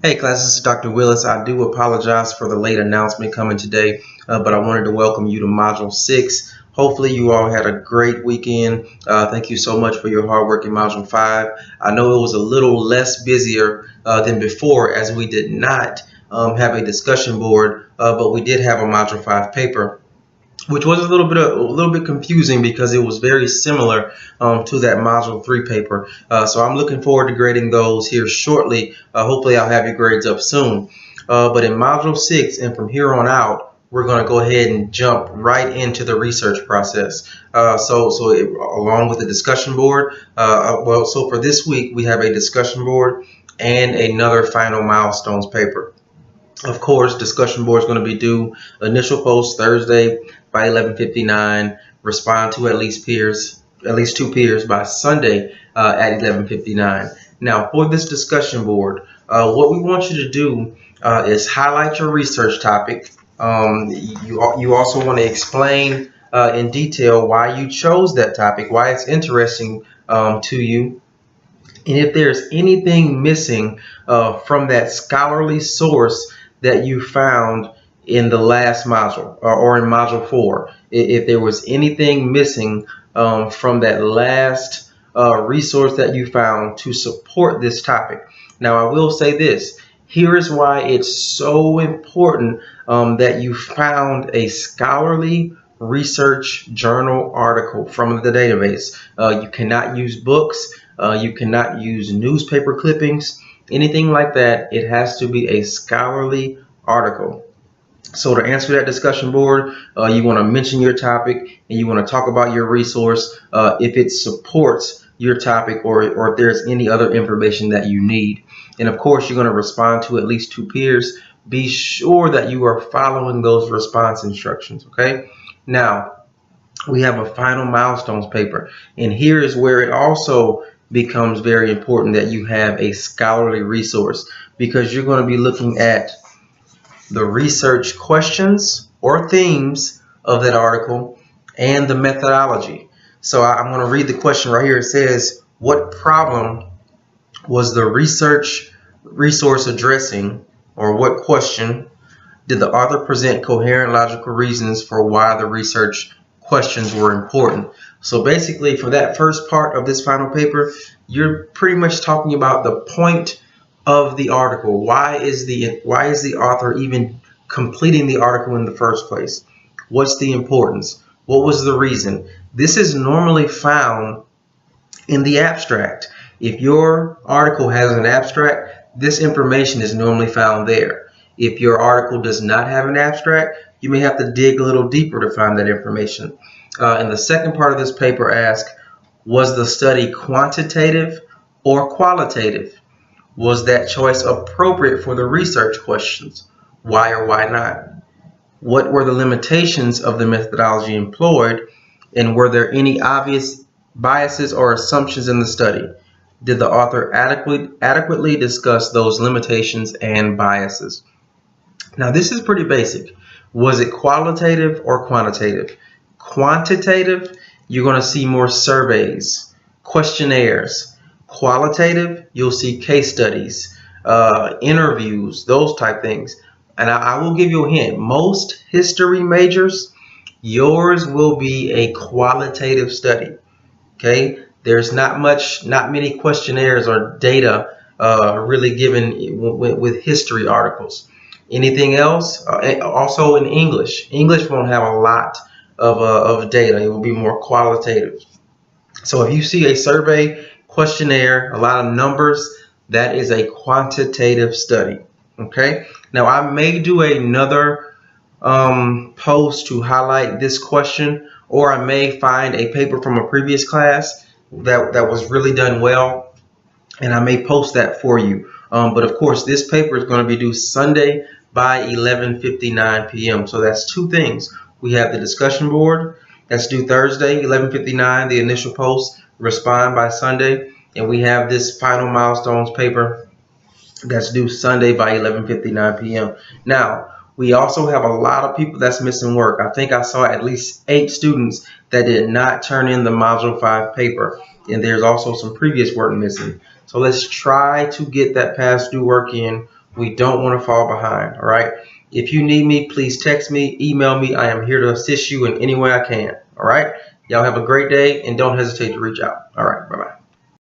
Hey class, this is Dr. Willis. I do apologize for the late announcement coming today, but I wanted to welcome you to Module 6. Hopefully you all had a great weekend. Thank you so much for your hard work in Module 5. I know it was a little less busier than before as we did not have a discussion board, but we did have a Module 5 paper, which was a little bit confusing because it was very similar to that Module 3 paper. So I'm looking forward to grading those here shortly. Hopefully I'll have your grades up soon. But in Module 6 and from here on out, we're going to go ahead and jump right into the research process. Along with the discussion board, so for this week we have a discussion board and another final milestones paper. Of course, discussion board is going to be due initial post Thursday by 11:59. Respond to at least two peers by Sunday at 11:59. Now, for this discussion board, what we want you to do is highlight your research topic. You also want to explain in detail why you chose that topic, why it's interesting to you. And if there's anything missing from that scholarly source that you found in the last module or in Module 4, if there was anything missing from that last resource that you found to support this topic. Now, I will say this. Here is why it's so important that you found a scholarly research journal article from the database. You cannot use books. You cannot use newspaper clippings, anything like that. It has to be a scholarly article. So to answer that discussion board, you want to mention your topic and you want to talk about your resource if it supports your topic or if there's any other information that you need. And of course, you're going to respond to at least two peers. Be sure that you are following those response instructions, okay? Now, we have a final milestones paper, and here is where it also becomes very important that you have a scholarly resource, because you're going to be looking at the research questions or themes of that article and the methodology. So I'm going to read the question right here. It says, what problem was the resource addressing, or what question did the author present coherent logical reasons for why the research questions were important? So basically, for that first part of this final paper, you're pretty much talking about the point of the article. Why is the author even completing the article in the first place? What's the importance? What was the reason? This is normally found in the abstract. If your article has an abstract, this information is normally found there. If your article does not have an abstract, you may have to dig a little deeper to find that information. And the second part of this paper asks, was the study quantitative or qualitative? Was that choice appropriate for the research questions? Why or why not? What were the limitations of the methodology employed? And were there any obvious biases or assumptions in the study? Did the author adequately discuss those limitations and biases? Now, this is pretty basic. Was it qualitative or quantitative? Quantitative, you're going to see more surveys, questionnaires. Qualitative, you'll see case studies, interviews, those type things. And I will give you a hint. Most history majors, yours will be a qualitative study. Okay, there's not many questionnaires or data really given with history articles. Anything else? Also in English. English won't have a lot of data. It will be more qualitative. So if you see a survey, questionnaire, a lot of numbers, that is a quantitative study. Okay. Now I may do another post to highlight this question, or I may find a paper from a previous class that was really done well, and I may post that for you. But of course, this paper is going to be due Sunday by 11:59 p.m. So that's two things. We have the discussion board that's due Thursday, 11:59, the initial post, respond by Sunday, and we have this final milestones paper that's due Sunday by 11:59 p.m. Now, we also have a lot of people that's missing work. I think I saw at least 8 students that did not turn in the Module 5 paper, and there's also some previous work missing. So let's try to get that past due work in We don't want to fall behind. All right. If you need me, please text me, email me. I am here to assist you in any way I can. All right. Y'all have a great day and don't hesitate to reach out. All right. Bye-bye.